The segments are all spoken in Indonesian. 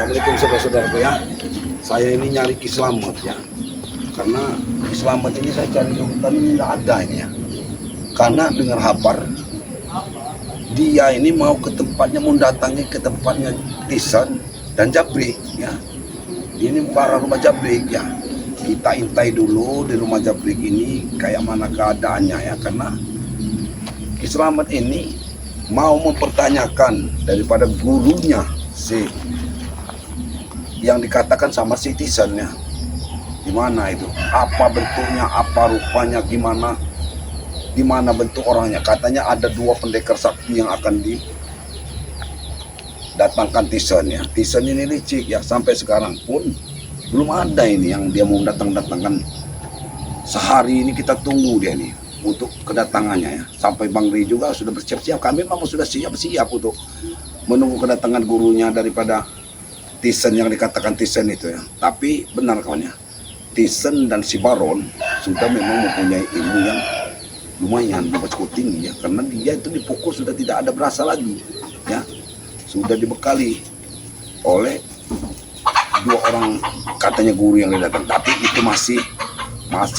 Assalamualaikum saudara-saudaraku ya. Saya ini nyari Ki Slamet ya. Karena Ki Slamet ini saya cari di hutan ini tidak ada ini ya. Karena dengar kabar dia ini mau ke tempatnya, mau datangi ke tempatnya Tison dan Jabrik ya. Ini para rumah Jabrik ya. Kita intai dulu di rumah Jabrik ini kayak mana keadaannya ya. Karena Ki Slamet ini mau mempertanyakan daripada gurunya si yang dikatakan sama si Tison ya. Gimana itu? Apa bentuknya, apa rupanya, gimana bentuk orangnya. Katanya ada 2 pendekar sakti yang akan didatangkan Tison ya. Tison ini licik ya, sampai sekarang pun belum ada ini yang dia mau datangkan. Sehari ini kita tunggu dia nih untuk kedatangannya ya. Sampai Bang Ri juga sudah bersiap-siap. Kami memang sudah siap-siap untuk menunggu kedatangan gurunya daripada Tison yang dikatakan Tison itu ya. Tapi benar kawannya, Tison dan si Baron sudah memang mempunyai ilmu yang lumayan cukup tinggi ya. Karena dia itu dipukul sudah tidak ada berasa lagi ya. Sudah dibekali oleh 2 orang katanya guru yang datang. Tapi itu masih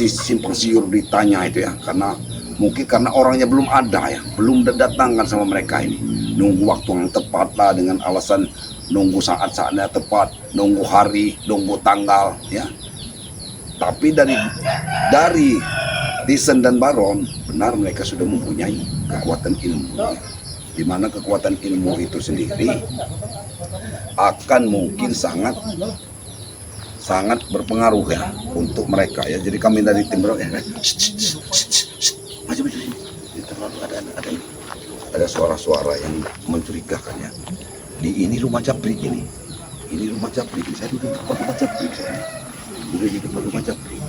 simpang siur ditanya itu ya. Karena mungkin karena orangnya belum ada ya, belum didatangkan sama mereka ini. Nunggu waktu yang tepat lah, dengan alasan nunggu saat-saatnya tepat, nunggu hari, nunggu tanggal ya. Tapi dari Tison dan Baron, benar mereka sudah mempunyai kekuatan ilmu ya. Di mana kekuatan ilmu itu sendiri akan mungkin sangat berpengaruh ya untuk mereka ya. Jadi kami dari tim maju ada suara-suara yang mencurigakan ya. Di ini rumah Jabrik ini rumah Jabrik. Saya duduk di depan rumah Jabrik, rumah Jabrik.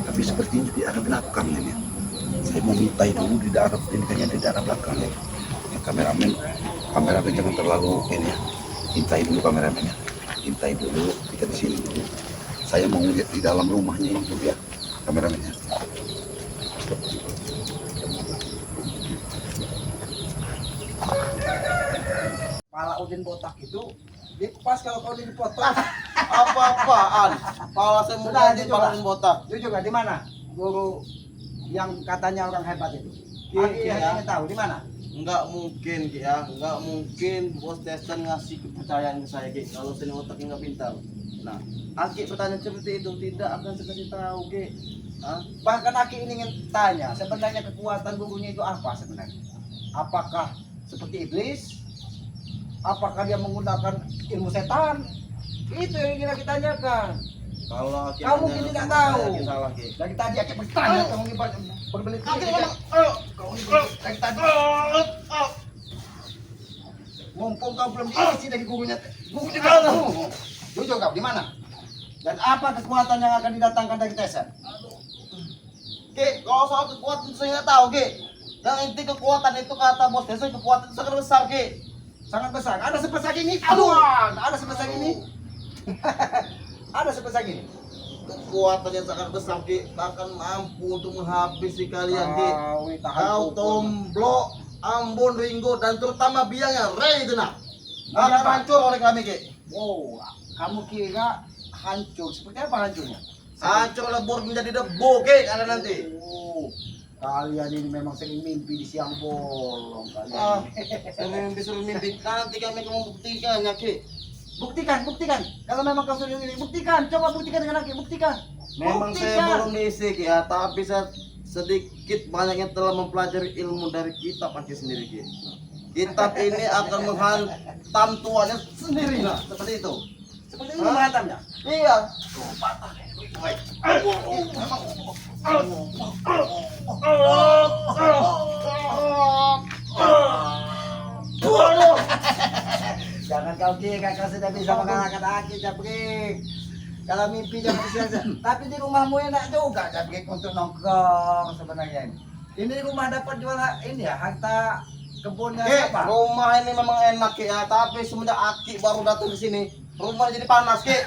Tapi sepertinya di arah belakang ini. Saya mau minta dulu di daerah belakang ya. Kameramen jangan terlalu ini ya. Intai dulu kameramennya. Intai dulu, kita di sini dulu. Saya mau lihat di dalam rumahnya ini dulu ya, kameramennya. Pala Udin botak itu dipas kalau kau dipotong. Apa-apaan? Pala saya muda aja Pala Udin botak. Jujur nggak di mana? Guru yang katanya orang hebat itu. Aki hanya tahu di mana? Enggak mungkin Ki ya, enggak mungkin Bos Tison ngasih kepercayaan ke saya Ki kalau saya otaknya nggak pintar. Nah, Aki pertanyaan seperti itu tidak akan saya kasih tahu Ki. Bahkan Aki ini ingin tanya, sebenarnya kekuatan gurunya itu apa sebenarnya? Apakah seperti iblis? Apakah dia menggunakan ilmu setan? Itu yang ingin kita tanyakan. Kalau Aki Kamu mungkin tidak tahu. Aki salah Ki. Dari tadi Aki bertanya, kamu berbelit. Dari tadi. Mumpung kau belum diisi dari gurunya kamu. Jujur kau di mana? Dan apa kekuatan yang akan didatangkan dari Tison? Ki, kalau soal kekuatan saya nggak tahu Ki. Yang inti kekuatan itu kata Bos Tison, kekuatan itu sangat besar Ki. Sangat besar. Ada sebesar ini. Aduh, ada sebesar ini. Ada sebesar ini. Kekuatan yang sangat besar Ki, bahkan mampu untuk menghabisi kalian Ki. Kau Tomblo, Ambon, Ringo, dan terutama biangnya Ray itu nak akan hancur oleh kami Ki. Wow, kamu kira hancur? Seperti apa hancurnya? Hancur lebur menjadi debu Ki kalian nanti. Oh, kalian ini memang sering mimpi di siang bolong kalian. Sering mimpi. Nanti kami akan membuktikannya Ki. Buktikan. Kalau memang kau sudah ini, buktikan. Coba buktikan dengan laki, buktikan. Memang saya belum misi Ki ya, tapi saya sedikit banyaknya telah mempelajari ilmu dari kitab Aki sendiri Ki. Kitab ini akan menghantam tuannya sendiri nah, seperti itu. Seperti ini menghantamnya. Iya. Jangan kau kira kau sudah bisa mengalahkan Aki, Jabrik. Kalau mimpi Jabrik saja. Tapi di rumahmu enak juga Jabrik untuk nongkrong sebenarnya ini. Ini rumah dapat jual ini ya, harta kebunnya siapa? Rumah ini memang enak Ki ya, tapi semenjak Aki baru datang ke sini, rumah jadi panas Ki.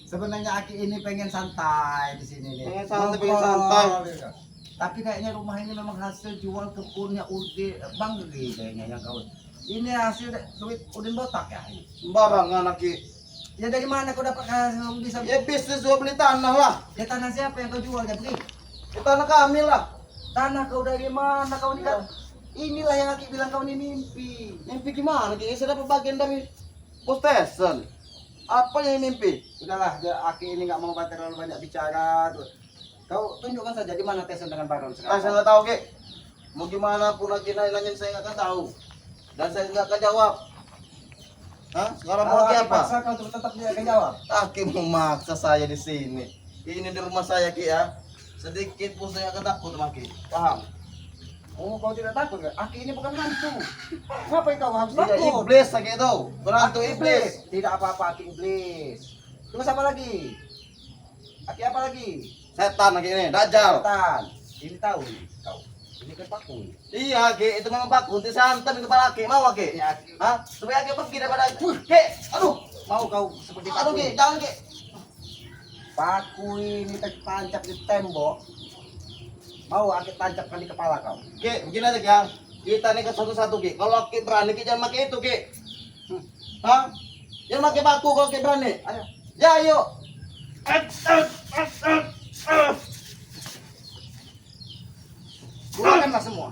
Sebenarnya Aki ini pengen santai di sini nih. Pengen santai. Gitu. Tapi kayaknya rumah ini memang hasil jual kebunnya Bang Ri kayaknya yang kau. Ini hasil duit udin botak ya. Sembarangan Aki. Ya dari mana kau dapat hasil bisa? Ya bisnis gua beli tanah lah. Ya tanah siapa yang kau jual ya beli? Ya, tanah kami lah. Tanah kau dari mana kau ini kan? Inilah yang Aki bilang kau ini mimpi. Mimpi gimana Ki? Saya dapat bagian dari Bos Tesen. Apa yang mimpi? Udahlah, Aki ini nggak mau terlalu banyak bicara. Tuh. Kau tunjukkan saja di mana Tesen dengan Baron sekarang. Saya nggak tahu Ki. Mau gimana pun Aki nanya saya nggak akan tahu. Dan saya nggak akan jawab. Hah? Sekarang mau Kalau Aki Aki apa? paksa kau untuk tetap tidak akan jawab. Aki memaksa saya di sini. Ini di rumah saya Ki ya. Sedikit pun saya akan takut sama Ki. Paham? Oh, kau tidak takut kan? Aki ini bukan hantu. Ngapain kau harus Tidak takut? iblis Aki itu. Berantu Aki iblis. Tidak apa-apa Aki iblis. Terus apa lagi? Aki apa lagi? Setan Aki ini. Dajjal. Setan. Ini tahu nih kau. Ini kan paku. Iya Ki. Itu memang Pak Kunti santan di kepala Aki. Mau Aki? Ya, Aki. Hah? Supaya Aki pergi daripada Aki. Ki. Aduh. Mau kau seperti Aduh paku? Ki. Jangan Ki. Paku ini tertancap di tembok. Mau Aki tancapkan di kepala kau. Ki, begini aja Ki ya. Kita nih ke satu-satu Ki. Kalau Ki berani Ki jangan pakai itu Ki. Hah? Jangan pakai paku kalau Ki berani. Ayo. Ya ayo. Keluarkanlah semua.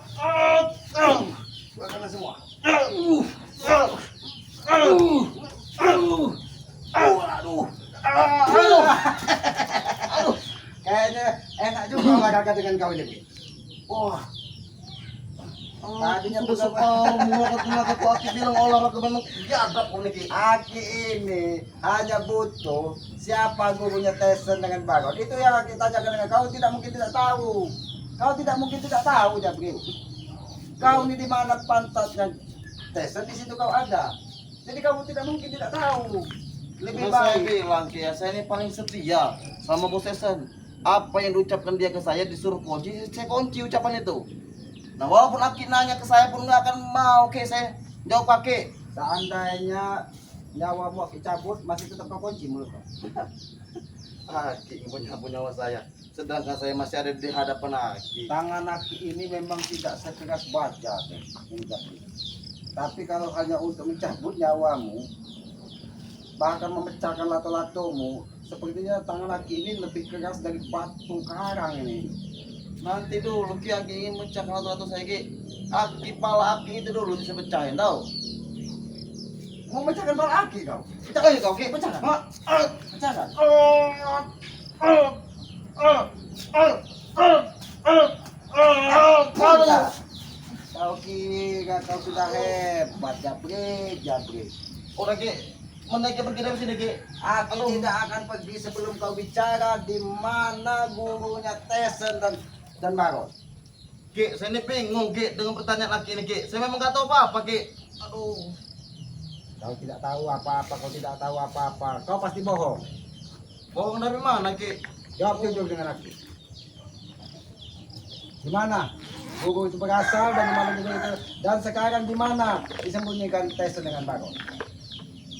Keluarkanlah semua. Kayaknya enak juga olahraga dengan kau ini. Wah. Tadinya bukan Aku Aki bilang olahraga memang jadap kok nih Ki. Aki ini hanya butuh siapa gurunya Tesen dengan Baron. Itu yang Aki tanyakan dengan kau tidak mungkin tidak tahu. Kau tidak mungkin tidak tahu Jabri. Kau ini di mana pantatnya Tesen, di situ kau ada. Jadi kamu tidak mungkin tidak tahu. Lebih Saya baik. bilang Ki ya, saya ini paling setia sama Bos Esen. Apa yang diucapkan dia ke saya disuruh kunci, saya kunci ucapan itu. Nah walaupun Aki nanya ke saya pun nggak akan mau Ki, saya jawab pakai. Seandainya nyawamu Aki cabut, masih tetap kau kunci mulut kau. Aki punya nyawa saya, sedangkan saya masih ada di hadapan Aki. Tangan Aki ini memang tidak sekeras baja, tapi kalau hanya untuk mencabut nyawamu, bahkan memecahkan lato-latomu, sepertinya tangan Aki ini lebih keras dari batu karang ini. Nanti dulu Ki Aki ingin mencak lato-lato saya Ki. Aki pala Aki itu dulu bisa pecahin tau. Mau mecahkan pala Aki kau? Pecahkan ya kau Ki. Pecahkan. Hah? Pecahkan. Aduh. Kau kira kau sudah hebat, Jabri, Jabri. Udah Ki, menaiki pergi dari sini Ki. Aku tidak akan pergi sebelum kau bicara di mana gurunya Tesen dan Baron. Ki, saya ini bingung Ki dengan pertanyaan Aki ini Ki. Saya memang nggak tahu apa-apa Ki. Aduh. Kau tidak tahu apa-apa, kau tidak tahu apa-apa. Kau pasti bohong. Bohong dari mana Ki? Jawab jujur dengan aku. Di mana guru itu berasal dan di mana guru itu, dan sekarang di mana disembunyikan Tesen dengan Baron?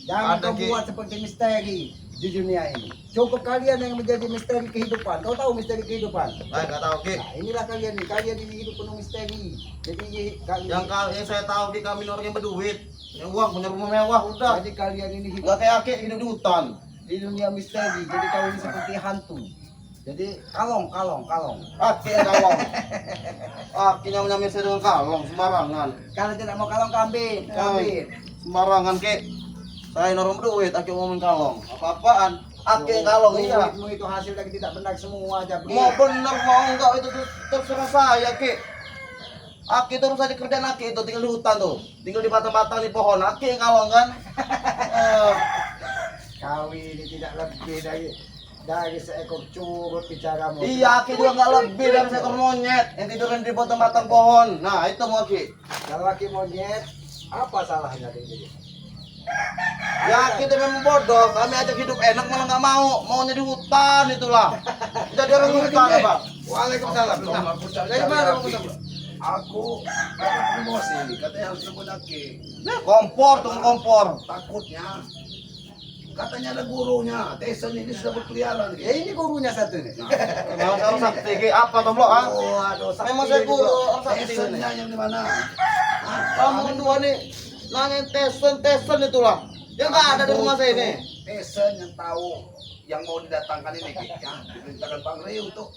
Jangan Ada, kau Ki. buat seperti misteri di dunia ini. Cukup kalian yang menjadi misteri kehidupan. Kau tahu misteri kehidupan? Saya nggak tahu Ki. Nah, inilah kalian nih. Kalian ini hidup penuh misteri. Jadi kalian, Yang saya tahu Ki, kami orang yang berduit, yang uang, punya rumah mewah udah. jadi kalian ini hidup Nggak kayak Aki hidup di hutan. di dunia misteri. Jadi kau ini seperti hantu. Jadi kalong. Aki yang kalong. Aki yang nyamir saya dengan kalong sembarangan. Kalau tidak mau kalong kambing. Sembarangan Ki. Saya ini orang berduit, Aki ngomongin kalong. Apa-apaan? Aki yang kalong iya. Duitmu itu hasil dari tidak benar semua aja. Mau bener mau enggak itu terserah saya Ki. Aki terus aja kerjaan Aki itu tinggal di hutan tuh, tinggal di batang-batang di pohon. Aki yang kalong kan. Kau ini tidak lebih dari seekor curut bicaramu. Iya Aki juga nggak lebih dari seekor monyet yang tidurin di batang-batang pohon. Nah itu mau Aki. Kalau laki monyet, apa salahnya dengan ini? Ya kita memang bodoh, kami ajak hidup enak malah nggak mau, maunya di hutan itulah. Jadi orang hutan Pak. Waalaikumsalam. Dari mana kamu tahu? Aku dapat promosi, katanya harus sebut Aki. Nah, kompor tuh kompor. Takutnya katanya ada gurunya. Tesen ini sudah berkeliaran. Ya ini gurunya satu nih. Memang saya orang sakti Ki, apa toh Blok, ah? Oh, aduh, sakti Memang saya ini guru juga. orang sakti ini. Tesennya yang di mana? Kamu dua nih Nanyain Teson itulah. Yang nggak ada di rumah saya ini. Tesen yang tahu yang mau didatangkan ini, Ki. Ya, diperintahkan Bang Rey untuk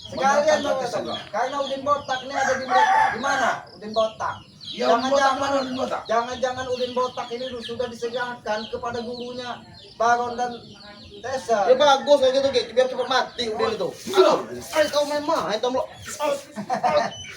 Sekalian mau mendatangkan Tesen, Kak. karena Udin Botak ini ada di mereka. Di mana? Udin Botak. Ya, Udin Botak mana Udin Botak? Jangan-jangan Udin Botak ini sudah disegahkan kepada gurunya Baron dan Tessa. Ya bagus kayak gitu, Ki. Biar cepat mati udah itu. Ayo kau memang, ayo tombol.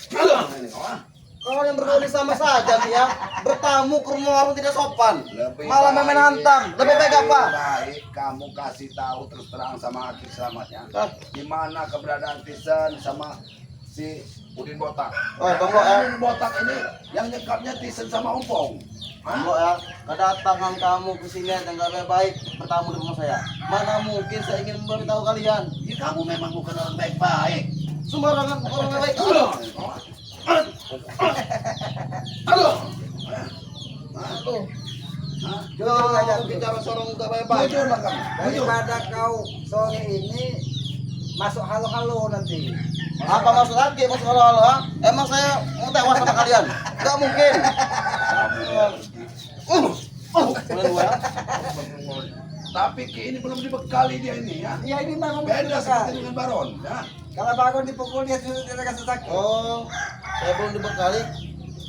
Ini, kau, ah. Kau yang bergaul sama saja nih ya. Bertamu ke rumah orang tidak sopan. Lebih Malah baik- menantang. Lebih baik apa? Baik kamu kasih tahu terus terang sama Aki Selamatnya. Ah. Di mana keberadaan Tisen sama si Udin Botak. Oh, Bang Lo, ya. Udin Botak ini yang nyekapnya Tisen sama Umpong. Kamu ya, kedatangan kamu ke sini dan gak baik bertamu di rumah saya. Mana mungkin saya ingin memberitahu kalian. Ya kamu memang bukan orang baik-baik. Sembarangan orang yang baik. Aduh. Aduh. Aduh. Hah? Jujur aja, Jangan bicara seorang gak baik-baik. Jujur lah kamu. Jujur. Daripada kau sore ini masuk halo-halo nanti. Apa maksud lagi? Maksud halo-halo, ha? Emang saya mau tewas sama kalian? Gak mungkin. Boleh dua ya? Tapi Ki ini belum dibekali dia ini ya. Iya ini memang Beda betul, seperti Kak. dengan Baron ya. Kalau Baron dipukul dia sudah tidak kasih sakit. Oh, saya belum dibekali.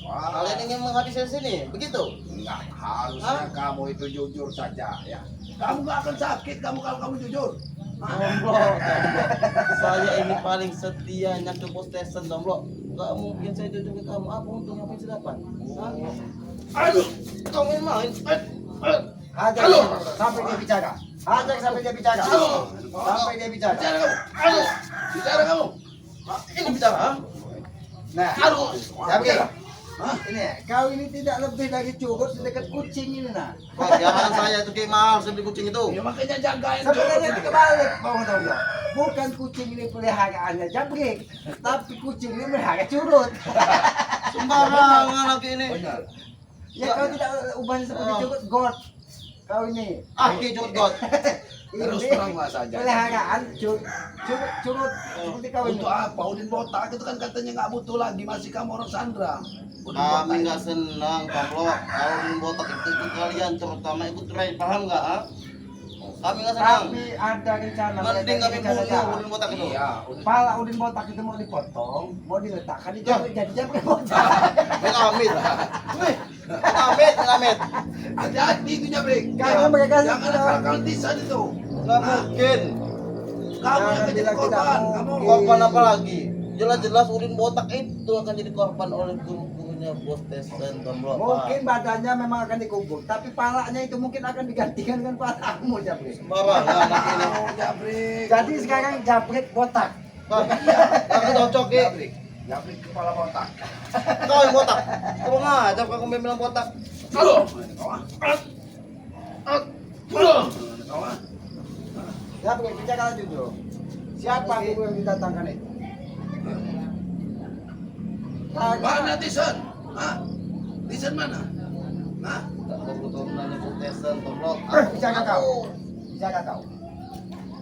Wah, Kalian ingin menghabiskan sini, begitu? enggak, harusnya kamu itu jujur saja ya. Kamu nggak akan sakit kamu kalau kamu jujur. Tomblo, saya ini paling setianya ke Bos Tesen, Tomblo. Gak mungkin saya jujur ke kamu. Apa untungnya apa yang saya dapat? Aduh, Kau main main. Hajar sampai dia bicara. Hajar sampai dia bicara. Sampai dia bicara. bicara kamu. Aduh, bicara kamu. Ini bicara, ha? Nah, Aduh, Tapi Hah? ini kau ini tidak lebih dari curut di dekat kucing ini nah. Jangan saya itu kayak mahal sebeli kucing itu. Ya makanya jagain Sebenarnya dulu. itu kebalik, Bang Tondo. Bukan kucing ini peliharaannya jabrik, tapi kucing ini melihara curut. Sembarangan lagi ini. Benar. Ya kau tidak ubahnya seperti curut god. Kau ini. Aki cut got. Terus Ini terang lah saja. peliharaan curut seperti kau ini. Untuk apa? Udin Botak itu kan katanya nggak butuh lagi, masih kamu orang Sandra. Udin Kami Botak. nggak senang kalau kau botak itu kalian terutama ikut Rai, paham nggak? Ha? Kami nggak senang. Tapi ada rencana. Mending kami rencana bunuh jahat. Udin botak itu. Iya, Udin. Pala udin botak itu mau dipotong, mau diletakkan di jabrik jadi jabrik botak. Amit. Amit. Hati-hati itu Jabrik. Karena mereka Jangan sudah- akal Tisan itu. Nggak mungkin. Kamu yang Jangan jadi bilang tidak korban. mungkin. Kamu Korban apa lagi? Jelas-jelas Udin botak itu akan jadi korban oleh guru-gurunya Bos Tesen, Tomblo. Mungkin badannya memang akan dikubur, tapi palanya itu mungkin akan digantikan dengan palamu jabrik. Sembarangan lagi ini. Oh, Jabrik. Jadi sekarang jabrik botak. Bang, nggak cocok ya. Jabrik. Jabrik kepala botak. Kau yang botak. Kurang ajar kau bilang botak. Aduh. Kau ah. Aduh. Kau ah. Jabrik bicara jujur. Siapa guru yang didatangkan itu? Mana Tisan? Hah? Tisan mana? Hah? Tak butuh nanya Bos Tesen, Tomblo. Bicara kau. Bicara kau.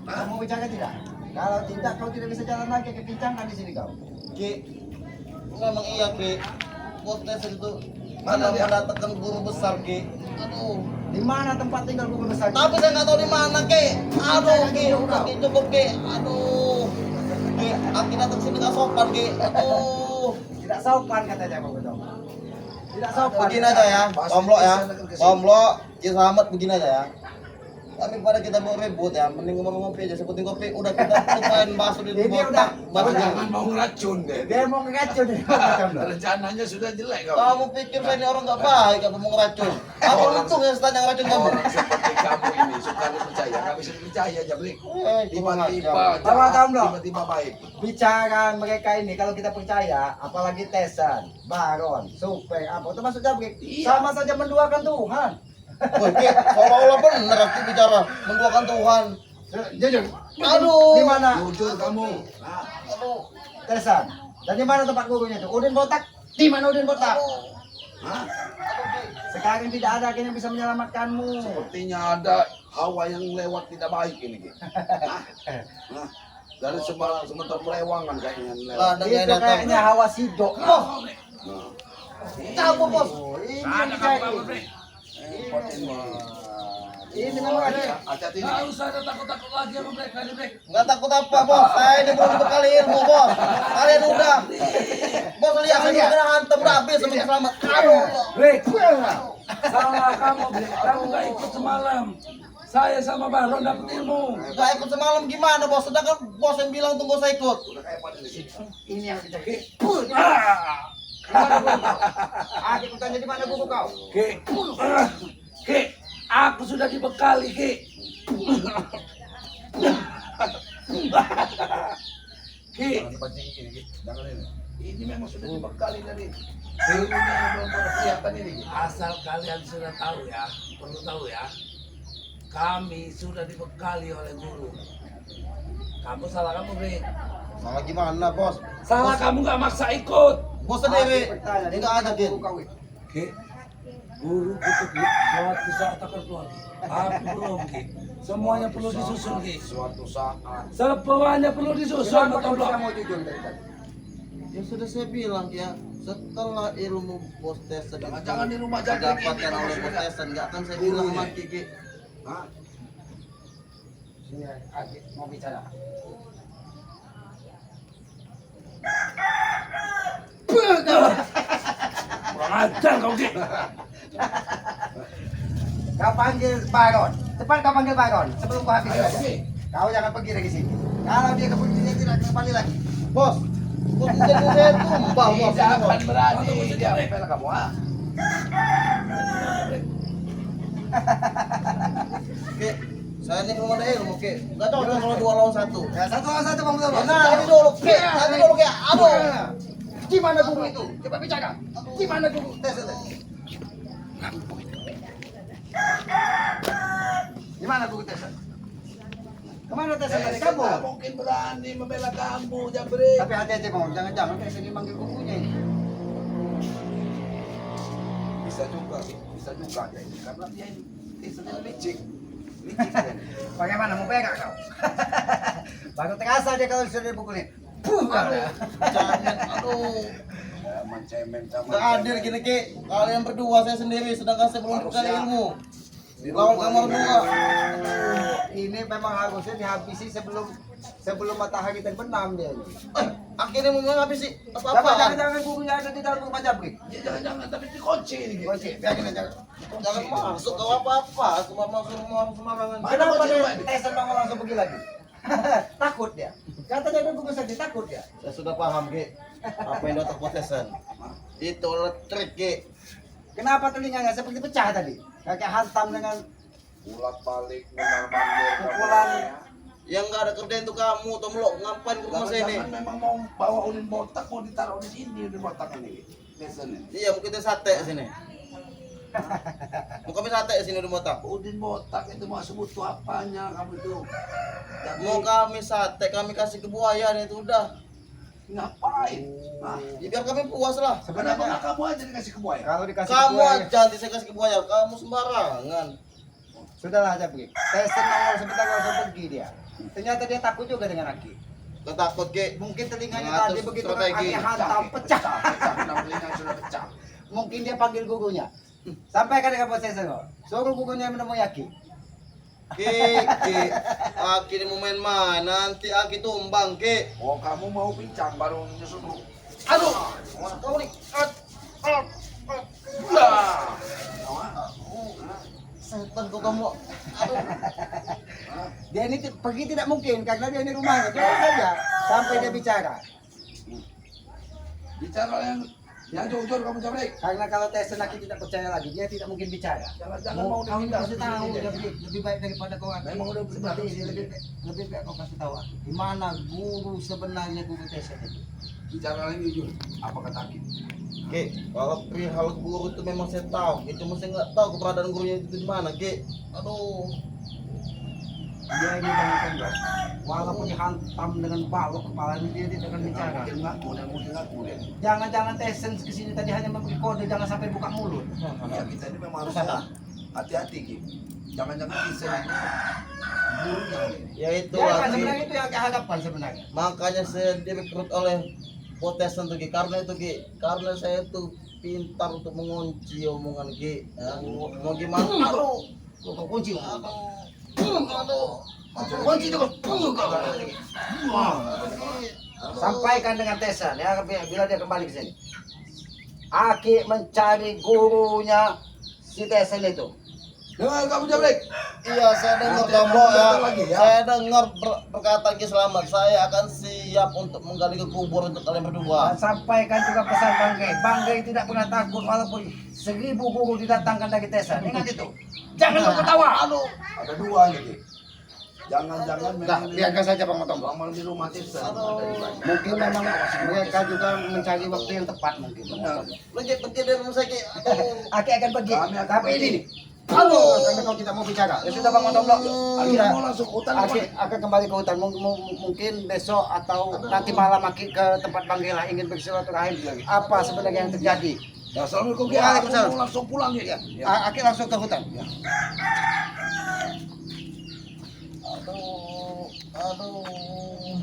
Kamu bicara tidak? Kalau tidak kau tidak bisa jalan lagi kepincangkan di sini kau. Ki, memang iya Ki. Bos Tesen itu Mana mana dia? mendatangkan guru besar Ki. Aduh. Di mana tempat tinggal guru besar? Tapi saya nggak tahu di mana Ki. Aduh Ki, udah Ki cukup Ki. Aduh. Ki, Aki datang sini nggak sopan Ki. Aduh. Tidak sopan katanya Bang Beto. Tidak sopan. Begini aja ya, Tomblo ya. Tomblo, Ki Selamat begini aja ya. Tapi pada kita mau ribut ya, mending ngopi aja. Sebutin kopi, udah kita lupain bahas di Ini botak. udah. Jangan mau ngeracun deh. Dia mau ngacun nih Bang Beto. Rencananya sudah jelek kau. Kamu pikir saya ini orang nggak baik apa mau ngeracun? Apa untung ya setan yang ngeracun kamu? Orang seperti kamu ini suka dipercaya, nggak bisa dipercaya Jabrik. Tiba-tiba, Tahu, tahu, Bro? tiba-tiba baik. Bicara mereka ini kalau kita percaya, apalagi Tesan, Baron, Super, apa itu masuk jabrik, Iya. sama saja menduakan Tuhan. Wah, Ki, seolah-olah bener Ki bicara menduakan Tuhan. Jujur. Aduh. Di mana Jujur kamu. Nah, Aduh. Tesan? Dan di mana tempat gurunya itu? Udin Botak. Di mana Udin Botak? hah? Sekarang tidak ada yang bisa menyelamatkanmu. Sepertinya ada hawa yang lewat tidak baik ini. Ki. Hah? Nah, dari sementara melewangan kayaknya yang lewat. Lah, ada yang Itu datang. kayaknya hawa sidok. Nah, Capo bos. Ini Sana yang kamu jadi. Bre. Ini memang ada. Hati-hati nih. Nggak usah ada takut-takut lagi sama Bre, kali Bre. Nggak takut apa bos? Saya ini belum berkali ilmu bos. Kalian udah. Bos lihat saya udah hantem udah habis sama selamat. Aduh. Bre, salah kamu Bre. Kamu nggak ikut semalam. Saya sama Baron dapat ilmu. Nggak ikut semalam gimana bos? Sedangkan bos yang bilang tunggu saya ikut. Ini yang kita. Ah, Adik tanya di mana guru kau? Ki, aku sudah dibekali Ki. Ki, Jangan dipancing gini, Ki. Jangan ini. ini memang sudah dibekali dari Ilmunya yang belum pada kelihatan ini, Ki. asal kalian sudah tahu ya, perlu tahu ya. Kami sudah dibekali oleh guru. Kamu salah kamu Bre. Salah gimana bos? Salah kamu nggak maksa ikut. Bos sendiri. Dia nggak ada Gin. Ki, guru itu Ki, suatu saat akan keluar. Aku belum Ki. Semuanya perlu disusun Ki. Suatu saat Semuanya perlu disusun atau belum? mau jujur dari tadi? Ya sudah saya bilang ya, setelah ilmu bos tesan Jangan-jangan di rumah jaga didapatkan oleh bos tesan, nggak akan saya bilang sama Kiki. Hah? Sini adik mau bicara. Kurang ajar kau Ki. Kau panggil Baron. Cepat kau panggil Baron sebelum kau habis. Ayo, Ki. Kau jangan pergi dari sini. Kalau dia kepergian tidak kembali lagi. Bos, bos jadi saya tumbang bos. Tidak akan Bos. berani. Dia bela kamu, ah. Ki, saya ini belum ada ilmu Ki. Nggak cocok kalau 2 lawan 1. Ya, satu lawan satu bang betul. Ya, nah, ini dulu Ki, nanti dulu Ki. Aduh. Gimana guru itu? Coba bicara. Gimana guru? Tes. Gimana guru tes? Kemana tes tadi kamu? Tidak mungkin berani membela kamu, Jabri. Tapi hati-hati bang, jangan-jangan tes ini manggil gurunya ini. Bisa juga, bisa juga ya ini karena dia ini istilahnya licik. Licik dia ini. Bagaimana mau pegang kau? Baru terasa dia kalau sudah dipukulin. Puh, Jangan, aduh. Mencemen sama. Nggak adil gini Ki. Kalian berdua saya sendiri, sedangkan saya belum berkali ilmu. Di Lawan rumah kamar ini. dua. Ini memang harusnya dihabisi sebelum matahari terbenam dia. Akhirnya mau habis sih Jangan apa-apa. jangan gurunya ada di dalam rumah Jabri. Ya, jangan-jangan tapi dikunci ini. Ki. Kunci, biarin aja. Jangan masuk ke apa-apa, cuma masuk orang sembarangan. Mana Kenapa kunci dia rumah ini? tesan nongol langsung pergi lagi? Takut dia. Katanya dia guru saja takut dia. Saya sudah paham Ki. Apa yang otak potesan? Itu adalah trik Ki. Kenapa telinganya seperti pecah tadi? Kakek hantam dengan Ulat balik benar-benar pukulan. Yang nggak ada kerjaan itu kamu, Tomlo. Ngapain ke rumah saya ini? Jangan memang mau bawa ulin botak mau ditaruh di sini ulin botak ini. Biasanya. Iya, mungkin kita sate di sini. Mau kami sate di sini udah motak. Ulin botak itu masuk butuh apanya kamu itu? Jadi, Mau kami sate, kami kasih ke buaya nih, itu udah. ngapain? Nah, Ya, biar kami puas lah. kenapa kamu aja dikasih ke buaya? Kalau dikasih Kamu buaya, aja nanti saya kasih ke buaya, kamu sembarangan. sudahlah Jabri. Tesan nongol sebentar langsung pergi dia. Ternyata dia takut juga dengan Aki. Gak takut Ki. Mungkin telinganya Mengatur tadi begitu strategi. Aki hantam pecah. Pecah, kenapa telinga sudah pecah? Mungkin dia panggil gurunya. Sampaikan ke bos Tesan kok. Suruh gurunya menemui Aki. Ki, Aki ini mau main-main, nanti Aki tumbang Ki. Oh, kamu mau bincang baru nyusul dulu. Aduh, kamu nih. Lah. Setan kau kamu. Aduh. Dia ini pergi tidak mungkin karena dia ini rumahnya. Coba saja sampai dia bicara. Bicara yang jujur kamu Jabri. Karena kalau Tesan Aki tidak percaya lagi, dia tidak mungkin bicara. Jangan mau Kau dihindar kasih tahu, lebih baik daripada kau Aki. Memang udah seperti ini, lebih baik kau kasih tahu Aki. Di mana guru sebenarnya guru Tesan itu? Bicara yang jujur. Apa kata Ki? Ki, kalau perihal guru itu memang saya tahu. Ki, cuma saya nggak tahu keberadaan gurunya itu di mana Ki. Aduh. Dia ini banyak bro. Walaupun dihantam dengan balok kepalanya dia tidak akan bicara. Mungkin ngaku dan mungkin ngaku dia. Jangan-jangan Tesan kesini tadi hanya memberi kode, jangan sampai buka mulut. Ya kita ini memang harus hati-hati Ki. Jangan-jangan bisa ini gurunya ini. Ya itu Ya kan Ki. sebenarnya itu yang dihadapkan sebenarnya. Makanya saya direkrut oleh Potesan tuh Ki. Karena itu Ki, karena saya tuh pintar untuk mengunci omongan Ki. Ya. Mau gimana? Aduh. Kau kunci. Aduh. Kunci itu. Sampaikan dengan Tesan ya bila dia kembali ke sini. Aki mencari gurunya si Tesan itu. Dengar kamu Jablek. Iya, saya dengar Nanti Tomblo ada ya. lagi, ya. Saya dengar perkataan Ki Selamat. Saya akan siap untuk menggali ke kubur untuk kalian berdua. Dan sampaikan juga pesan Banggai. Banggai tidak pernah takut walaupun 1000 guru didatangkan dari Tesan. Ingat itu. Jangan kau ketawa. Aduh. Ada dua nih. Jangan-jangan Dah, biarkan saja Bang Otom. Amal di rumah Tirsa. Mungkin memang mereka juga mencari waktu yang tepat mungkin. Pergi dari rumah saya Ki. Aduh. Aki akan pergi. Kami akan Tapi pergi. ini. Halo, karena kau tidak mau bicara. Ya sudah Bang Otom. Aki mau langsung ke hutan. Aki akan kembali ke hutan. Mungkin besok atau nanti malam Aki ke tempat Bang Gela ingin bersilaturahim. Apa sebenarnya yang terjadi? Ya, assalamualaikum. Ya, Aku Waalaikumsalam. mau langsung pulang ya. Aki langsung ke hutan. Aduh.